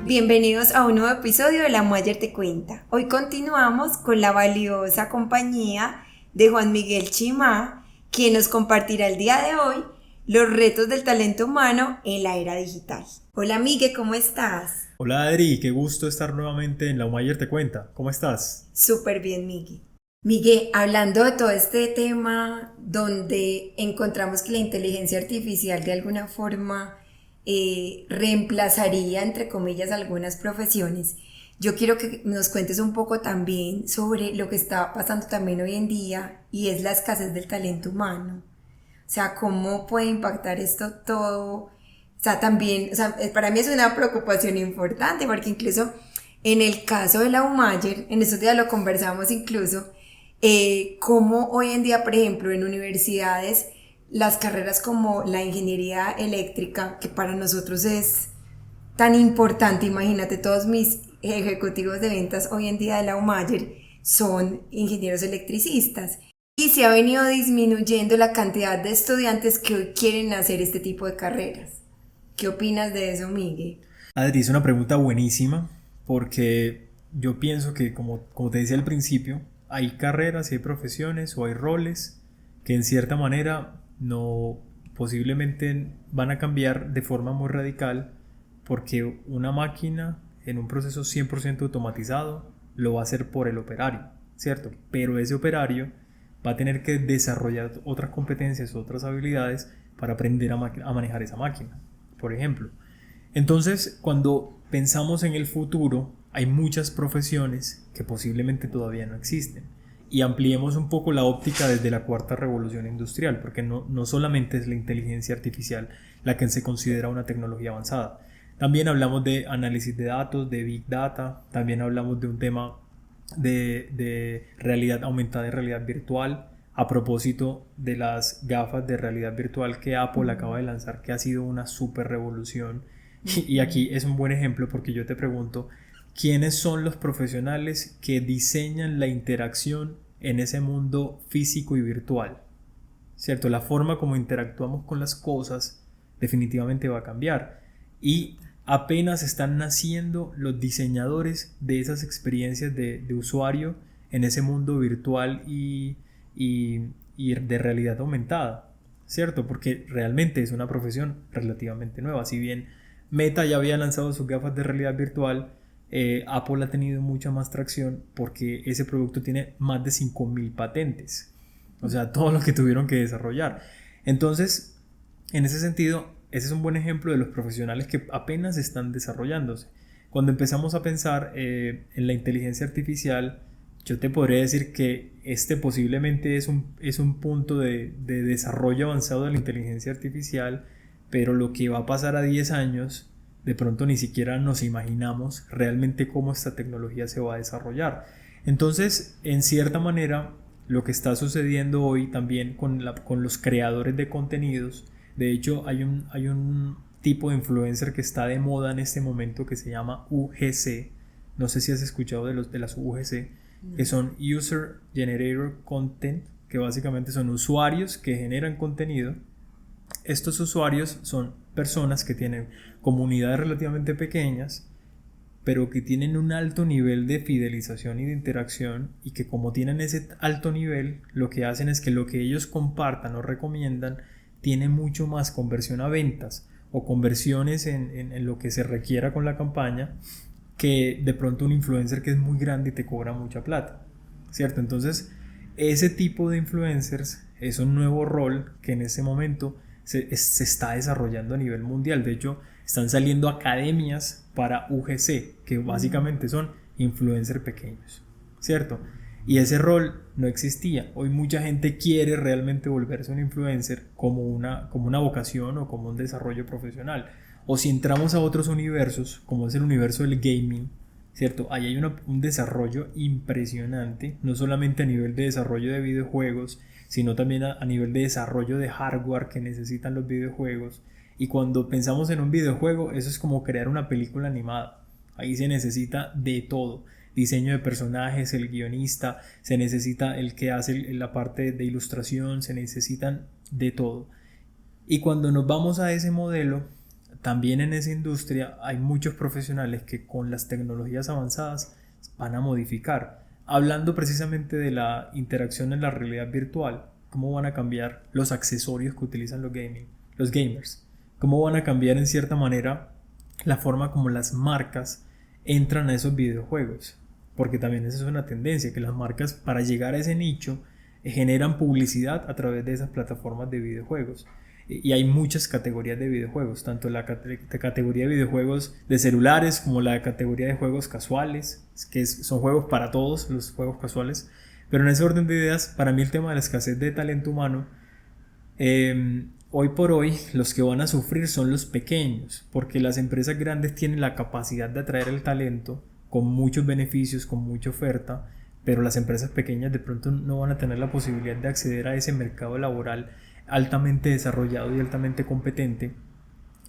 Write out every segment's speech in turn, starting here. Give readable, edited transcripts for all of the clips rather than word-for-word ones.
Bienvenidos a un nuevo episodio de La Mujer te cuenta. Hoy continuamos con la valiosa compañía de Juan Miguel Chimá, quien nos compartirá el día de hoy los retos del talento humano en la era digital. Hola Miguel, ¿cómo estás? Hola Adri, qué gusto estar nuevamente en La Mayer te cuenta. ¿Cómo estás? Súper bien, Miguel. Miguel, hablando de todo este tema donde encontramos que la inteligencia artificial de alguna forma reemplazaría, entre comillas, algunas profesiones, yo quiero que nos cuentes un poco también sobre lo que está pasando también hoy en día y es la escasez del talento humano. O sea, cómo puede impactar esto todo. O sea, también, o sea, para mí es una preocupación importante porque incluso en el caso de la UMAYER, en estos días lo conversamos incluso, cómo hoy en día, por ejemplo, en universidades, las carreras como la ingeniería eléctrica, que para nosotros es tan importante, imagínate, todos mis ejecutivos de ventas hoy en día de la UMAYER son ingenieros electricistas. Y se ha venido disminuyendo la cantidad de estudiantes que hoy quieren hacer este tipo de carreras. ¿Qué opinas de eso, Miguel? Adri, es una pregunta buenísima porque yo pienso que, como te decía al principio, hay carreras y hay profesiones o hay roles que en cierta manera no posiblemente van a cambiar de forma muy radical porque una máquina en un proceso 100% automatizado lo va a hacer por el operario, ¿cierto? Pero ese operario va a tener que desarrollar otras competencias, otras habilidades para aprender a manejar esa máquina, por ejemplo. Entonces, cuando pensamos en el futuro, hay muchas profesiones que posiblemente todavía no existen. Y ampliemos un poco la óptica desde la cuarta revolución industrial, porque no solamente es la inteligencia artificial la que se considera una tecnología avanzada. También hablamos de análisis de datos, de Big Data, también hablamos de un tema de realidad aumentada y realidad virtual, a propósito de las gafas de realidad virtual que Apple acaba de lanzar, que ha sido una super revolución. Y aquí es un buen ejemplo porque yo te pregunto, ¿quiénes son los profesionales que diseñan la interacción en ese mundo físico y virtual? ¿Cierto? La forma como interactuamos con las cosas definitivamente va a cambiar. Y apenas están naciendo los diseñadores de esas experiencias de usuario en ese mundo virtual y de realidad aumentada, ¿cierto? Porque realmente es una profesión relativamente nueva. Si bien Meta ya había lanzado sus gafas de realidad virtual, Apple ha tenido mucha más tracción porque ese producto tiene más de 5.000 patentes. O sea, todo lo que tuvieron que desarrollar. Entonces, en ese sentido, ese es un buen ejemplo de los profesionales que apenas están desarrollándose. Cuando empezamos a pensar en la inteligencia artificial, yo te podría decir que este posiblemente es un punto de desarrollo avanzado de la inteligencia artificial, pero lo que va a pasar a 10 años, de pronto ni siquiera nos imaginamos realmente cómo esta tecnología se va a desarrollar. Entonces, en cierta manera, lo que está sucediendo hoy también con los creadores de contenidos, de hecho hay un tipo de influencer que está de moda en este momento que se llama UGC. No sé si has escuchado de las UGC, que son User Generator Content, que básicamente son usuarios que generan contenido. Estos usuarios son personas que tienen comunidades relativamente pequeñas, pero que tienen un alto nivel de fidelización y de interacción, y que como tienen ese alto nivel, lo que hacen es que lo que ellos compartan o recomiendan tiene mucho más conversión a ventas o conversiones en lo que se requiera con la campaña, que de pronto un influencer que es muy grande y te cobra mucha plata, ¿cierto? Entonces, ese tipo de influencers es un nuevo rol que en ese momento se está desarrollando a nivel mundial. De hecho, están saliendo academias para UGC, que básicamente son influencers pequeños, ¿cierto? Y ese rol no existía. Hoy mucha gente quiere realmente volverse un influencer como una vocación o como un desarrollo profesional. O si entramos a otros universos, como es el universo del gaming, ¿cierto? Ahí hay un desarrollo impresionante, no solamente a nivel de desarrollo de videojuegos, sino también a nivel de desarrollo de hardware que necesitan los videojuegos. Y cuando pensamos en un videojuego, eso es como crear una película animada. Ahí se necesita de todo. Diseño de personajes, el guionista, se necesita el que hace la parte de ilustración, se necesitan de todo. Y cuando nos vamos a ese modelo, también en esa industria hay muchos profesionales que con las tecnologías avanzadas van a modificar. Hablando precisamente de la interacción en la realidad virtual, cómo van a cambiar los accesorios que utilizan los gamers, cómo van a cambiar en cierta manera la forma como las marcas entran a esos videojuegos, porque también esa es una tendencia, que las marcas para llegar a ese nicho generan publicidad a través de esas plataformas de videojuegos. Y hay muchas categorías de videojuegos, tanto la categoría de videojuegos de celulares como la categoría de juegos casuales, son juegos para todos los juegos casuales. Pero en ese orden de ideas, para mí el tema de la escasez de talento humano, hoy por hoy los que van a sufrir son los pequeños, porque las empresas grandes tienen la capacidad de atraer el talento con muchos beneficios, con mucha oferta, pero las empresas pequeñas de pronto no van a tener la posibilidad de acceder a ese mercado laboral altamente desarrollado y altamente competente.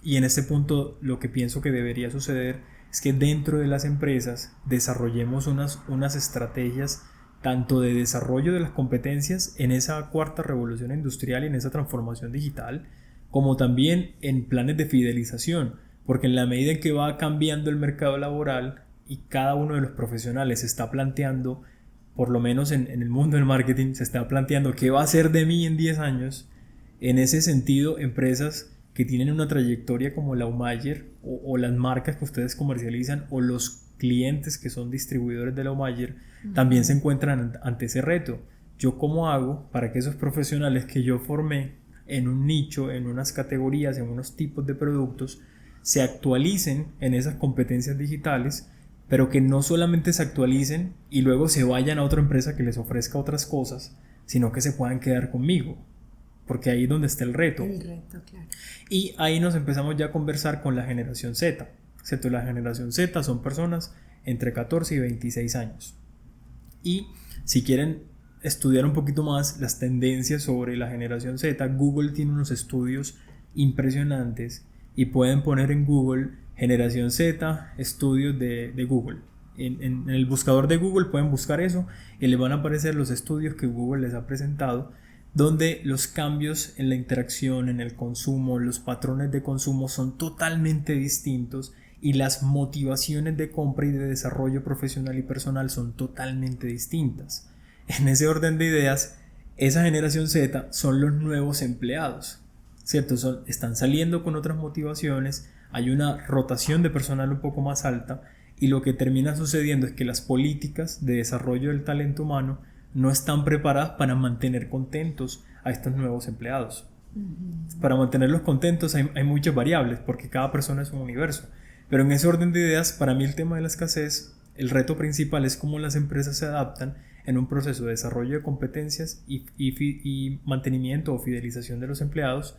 Y en este punto lo que pienso que debería suceder es que dentro de las empresas desarrollemos unas estrategias tanto de desarrollo de las competencias en esa cuarta revolución industrial y en esa transformación digital, como también en planes de fidelización, porque en la medida en que va cambiando el mercado laboral y cada uno de los profesionales se está planteando, por lo menos en el mundo del marketing, se está planteando qué va a ser de mí en 10 años. En ese sentido, empresas que tienen una trayectoria como la Umayer o las marcas que ustedes comercializan o los clientes que son distribuidores de la Umayer también se encuentran ante ese reto. ¿Yo cómo hago para que esos profesionales que yo formé en un nicho, en unas categorías, en unos tipos de productos, se actualicen en esas competencias digitales, pero que no solamente se actualicen y luego se vayan a otra empresa que les ofrezca otras cosas, sino que se puedan quedar conmigo? Porque ahí es donde está el reto. El reto, claro. Y ahí nos empezamos ya a conversar con la generación Z, ¿cierto? La generación Z son personas entre 14 y 26 años. Y si quieren estudiar un poquito más las tendencias sobre la generación Z, Google tiene unos estudios impresionantes y pueden poner en Google generación Z, estudios de Google. En el buscador de Google pueden buscar eso y les van a aparecer los estudios que Google les ha presentado, donde los cambios en la interacción, en el consumo, los patrones de consumo son totalmente distintos y las motivaciones de compra y de desarrollo profesional y personal son totalmente distintas. En ese orden de ideas, esa generación Z son los nuevos empleados, ¿cierto? Están saliendo con otras motivaciones, hay una rotación de personal un poco más alta y lo que termina sucediendo es que las políticas de desarrollo del talento humano no están preparadas para mantener contentos a estos nuevos empleados. Para mantenerlos contentos hay muchas variables porque cada persona es un universo, pero en ese orden de ideas, para mí el tema de la escasez, el reto principal es cómo las empresas se adaptan en un proceso de desarrollo de competencias y mantenimiento o fidelización de los empleados.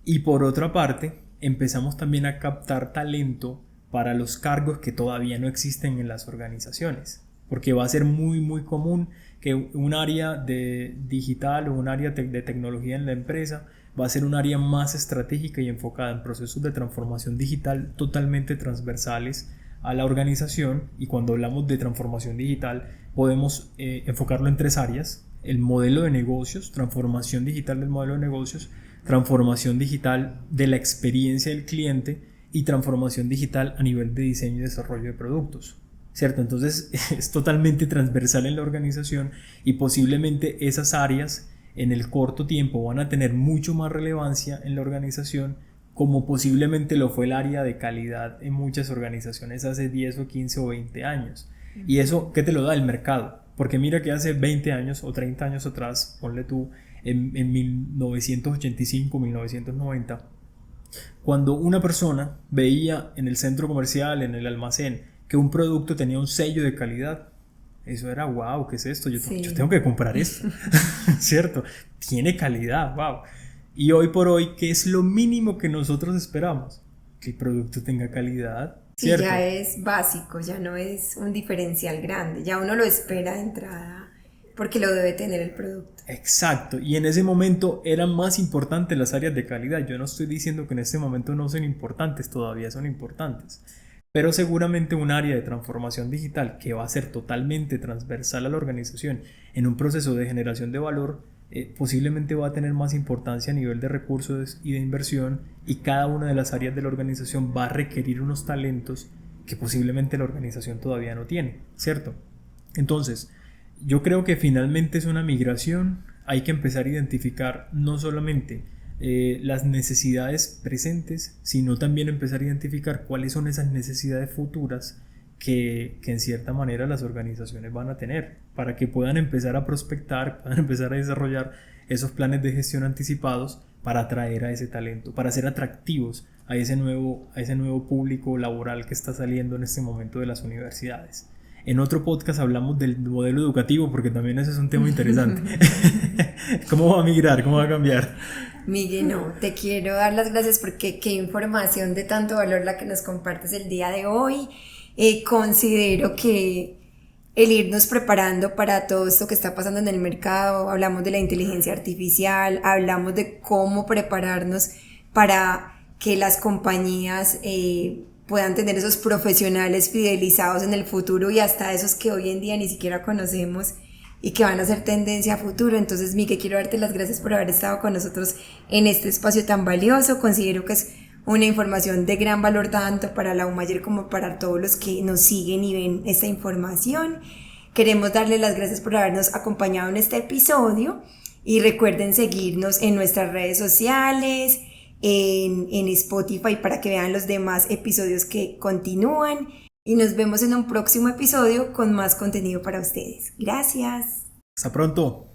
Y por otra parte, empezamos también a captar talento para los cargos que todavía no existen en las organizaciones, porque va a ser muy común que un área de digital o un área de tecnología en la empresa va a ser un área más estratégica y enfocada en procesos de transformación digital totalmente transversales a la organización. Y cuando hablamos de transformación digital podemos enfocarlo en 3 áreas: el modelo de negocios, transformación digital del modelo de negocios, transformación digital de la experiencia del cliente y transformación digital a nivel de diseño y desarrollo de productos, ¿cierto? Entonces es totalmente transversal en la organización y posiblemente esas áreas en el corto tiempo van a tener mucho más relevancia en la organización, como posiblemente lo fue el área de calidad en muchas organizaciones hace 10 o 15 o 20 años. ¿Y eso qué te lo da? El mercado. Porque mira que hace 20 años o 30 años atrás, ponle tú, en 1985, 1990, cuando una persona veía en el centro comercial, en el almacén, que un producto tenía un sello de calidad, eso era wow, ¿qué es esto? Yo tengo que comprar esto, ¿cierto? Tiene calidad, wow. Y hoy por hoy, ¿qué es lo mínimo que nosotros esperamos? Que el producto tenga calidad, ¿cierto? Sí, ya es básico, ya no es un diferencial grande, ya uno lo espera de entrada porque lo debe tener el producto. Exacto, y en ese momento eran más importantes las áreas de calidad. Yo no estoy diciendo que en este momento no son importantes, todavía son importantes, pero seguramente un área de transformación digital que va a ser totalmente transversal a la organización en un proceso de generación de valor posiblemente va a tener más importancia a nivel de recursos y de inversión, y cada una de las áreas de la organización va a requerir unos talentos que posiblemente la organización todavía no tiene, ¿cierto? Entonces, yo creo que finalmente es una migración. Hay que empezar a identificar no solamente las necesidades presentes, sino también empezar a identificar cuáles son esas necesidades futuras que en cierta manera las organizaciones van a tener, para que puedan empezar a prospectar, puedan empezar a desarrollar esos planes de gestión anticipados para atraer a ese talento, para ser atractivos a ese nuevo público laboral que está saliendo en este momento de las universidades. En otro podcast hablamos del modelo educativo, porque también ese es un tema interesante. ¿Cómo va a migrar? ¿Cómo va a cambiar? Miguel, no, te quiero dar las gracias porque qué información de tanto valor la que nos compartes el día de hoy. Considero que el irnos preparando para todo esto que está pasando en el mercado, hablamos de la inteligencia artificial, hablamos de cómo prepararnos para que las compañías puedan tener esos profesionales fidelizados en el futuro y hasta esos que hoy en día ni siquiera conocemos y que van a ser tendencia a futuro. Entonces, Miguel, quiero darte las gracias por haber estado con nosotros en este espacio tan valioso. Considero que es una información de gran valor tanto para la UMayer como para todos los que nos siguen y ven esta información. Queremos darle las gracias por habernos acompañado en este episodio y recuerden seguirnos en nuestras redes sociales, en Spotify, para que vean los demás episodios que continúan, y nos vemos en un próximo episodio con más contenido para ustedes. Gracias. Hasta pronto.